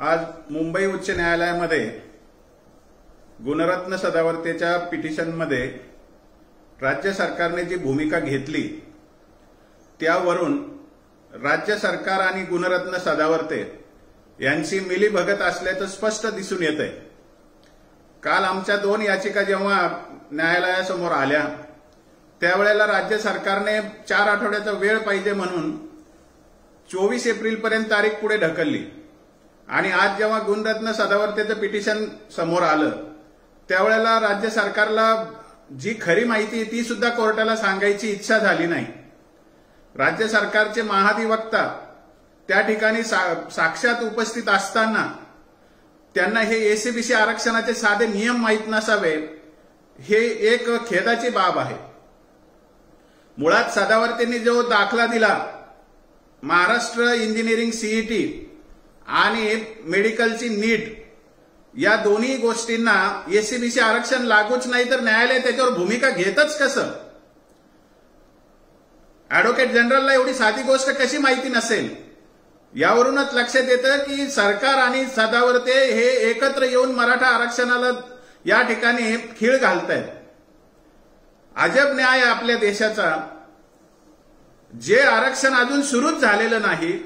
आज मुंबई उच्च न्यायालयामध्ये गुणरत्न सदावर्तेच्या पिटिशनमध्ये राज्य सरकारने जी भूमिका घेतली त्यावरून राज्य सरकार आणि गुणरत्न सदावर्ते यांची मिलीभगत असल्याचं स्पष्ट दिसून येतंय। काल आमच्या 2 याचिका जेव्हा न्यायालयासमोर आल्या त्यावेळेला राज्य सरकारने 4 आठवड्याचा वेळ पाहिजे म्हणून 24 एप्रिलपर्यंत तारीख पुढे ढकलली आणि आज जेव्हा गुणरत्न सदावर्तेचं पिटिशन समोर आलं त्यावेळेला राज्य सरकारला जी खरी माहिती ती सुद्धा कोर्टाला सांगायची इच्छा झाली नाही। राज्य सरकारचे महाधिवक्ता त्या ठिकाणी साक्षात उपस्थित असताना त्यांना हे एसीबीसी आरक्षणाचे साधे नियम माहीत नसावे हे एक खेदाची बाब आहे। मुळात सदावर्तेंनी जो दाखला दिला महाराष्ट्र इंजिनिअरिंग सीईटी आणि मेडिकलची नीट या दोन्ही गोष्टींना एसीबीसी आरक्षण लागूच नाही तर न्यायालय त्याच्यावर भूमिका घेतच कसं? ऍडव्होकेट जनरलला एवढी साधी गोष्ट कशी माहिती नसेल? यावरूनच लक्षात येतं की सरकार आणि सदावर्ते हे एकत्र येऊन मराठा आरक्षणाला या ठिकाणी खीळ घालतायत। अजब न्याय आपल्या देशाचा। जे आरक्षण अजून सुरूच झालेलं नाही,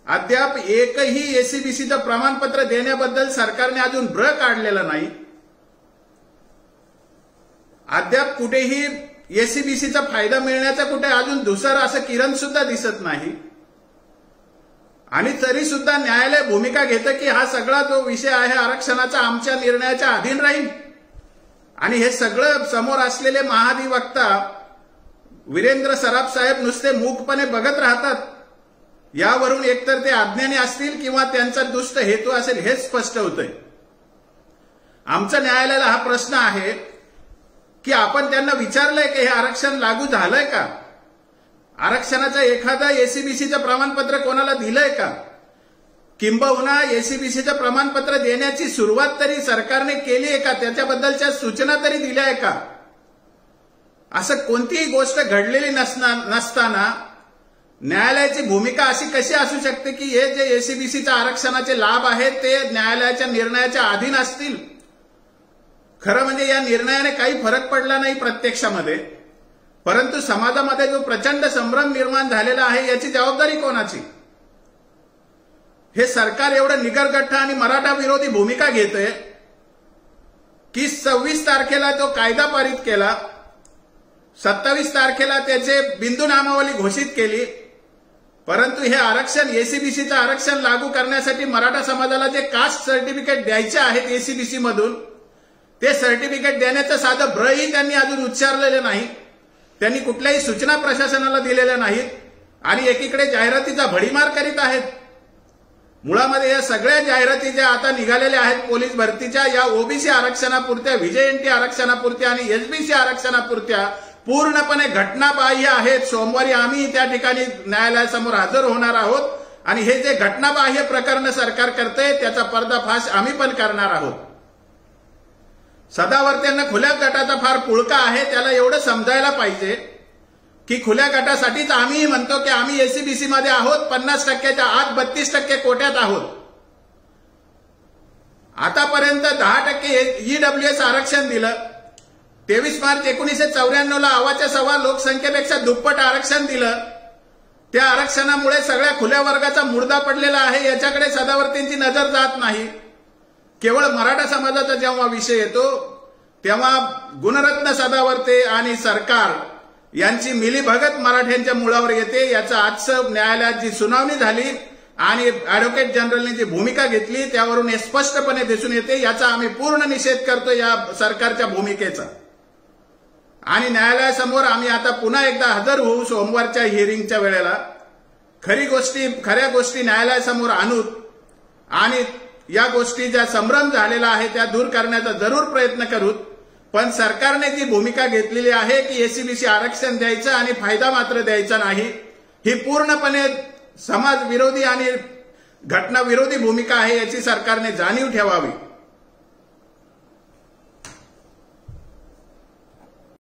अद्याप एकही एसीबीसीचं प्रमाणपत्र देण्याबद्दल सरकारने अजून ब्र काढलेला नाही, अद्याप कुठेही एसीबीसीचा फायदा मिळण्याचा कुठे अजून धुसर असं किरण सुद्धा दिसत नाही आणि तरी सुद्धा न्यायालय भूमिका घेतं की हा सगळा जो विषय आहे आरक्षणाचा आमच्या निर्णयाच्या अधीन राहील आणि हे सगळं समोर असलेले महाधिवक्ता वीरेंद्र सराफ साहेब नुसते मूकपणे बघत राहतात। यावरून एकतर ते अज्ञानी असतील किंवा त्यांचा दुष्ट हेतू असेल हे स्पष्ट होतंय। आमच्या न्यायालयाला हा प्रश्न आहे की आपण त्यांना विचारलंय की हे आरक्षण लागू झालंय का? आरक्षणाचं एखादं एसीबीसीचं प्रमाणपत्र कोणाला दिलंय का? किंबहुना एसीबीसीचं प्रमाणपत्र देण्याची सुरुवात तरी सरकारने केली आहे का? त्याच्याबद्दलच्या सूचना तरी दिल्या आहे का? असं कोणतीही गोष्ट घडलेली नसताना न्यायालयाची भूमिका अशी कशी असू शकते की हे जे एसीबीसीच्या आरक्षणाचे लाभ आहेत ते न्यायालयाच्या निर्णयाच्या अधीन असतील? खरं म्हणजे या निर्णयाने काही फरक पडला नाही प्रत्यक्षामध्ये, परंतु समाजामध्ये जो प्रचंड संभ्रम निर्माण झालेला आहे याची जबाबदारी कोणाची? हे सरकार एवढं निगरगठ्ठ आणि मराठा विरोधी भूमिका घेतंय की 26 तारखेला तो कायदा पारित केला, 27 तारखेला त्याचे बिंदू नामावली घोषित केली, परंतु हे आरक्षण एसीबीसीचं आरक्षण लागू करण्यासाठी मराठा समाजाला जे कास्ट सर्टिफिकेट द्यायचे आहेत एसीबीसी मधून ते सर्टिफिकेट देण्याचं साधं ब्रही त्यांनी अजून उच्चारलेलं नाही। त्यांनी कुठल्याही सूचना प्रशासनाला दिलेल्या नाहीत आणि एकीकडे जाहिरातीचा भडीमार करीत आहेत। मुळामध्ये या सगळ्या जाहिराती ज्या आता निघालेल्या आहेत पोलीस भरतीच्या या ओबीसी आरक्षणापुरत्या, व्हीजेएनटी आरक्षणापुरत्या आणि एसबीसी आरक्षणापुरत्या पूर्णपणे घटनाबाह्य आहेत। सोमवारी आम्ही त्या ठिकाणी न्यायालयासमोर हजर होणार आहोत आणि हे जे घटनाबाह्य प्रकरण सरकार करतंय त्याचा पर्दाफाश आम्ही पण करणार आहोत। सदावर्तेंना खुल्या गटाचा फार पुळका आहे, त्याला एवढं समजायला पाहिजे की खुल्या गटासाठीच आम्ही म्हणतो की आम्ही एसीबीसी मध्ये आहोत, 50%च्या आत 32% कोट्यात आहोत। आतापर्यंत 10% ईडब्ल्यूएस आरक्षण दिलं, 23 मार्च 1994ला अवाच्या सव्वा लोकसंख्येपेक्षा दुप्पट आरक्षण दिलं। त्या आरक्षणामुळे सगळ्या खुल्या वर्गाचा मुर्दा पडलेला आहे, याच्याकडे सदावर्तेंची नजर जात नाही। केवळ मराठा समाजाचा जेव्हा विषय येतो तेव्हा गुणरत्न सदावर्ते आणि सरकार यांची मिलीभगत मराठ्यांच्या मुळावर येते। याचं आजचं न्यायालयात जी सुनावणी झाली आणि ऍडव्होकेट जनरलने जी भूमिका घेतली त्यावरून हे स्पष्टपणे दिसून येते। याचा आम्ही पूर्ण निषेध करतो या सरकारच्या भूमिकेचा आणि न्यायालयासमोर आम्ही आता पुन्हा एकदा हजर होऊ सोमवारच्या हिअरिंगच्या वेळेला। खऱ्या गोष्टी न्यायालयासमोर आणूत आणि या गोष्टी ज्या संभ्रम झालेला आहे त्या दूर करण्याचा जरूर प्रयत्न करूत, पण सरकारने जी भूमिका घेतलेली आहे की एसीबीसी आरक्षण द्यायचं आणि फायदा मात्र द्यायचा नाही, ही पूर्णपणे समाज विरोधी आणि घटना विरोधी भूमिका आहे, याची सरकारने जाणीव ठेवावी।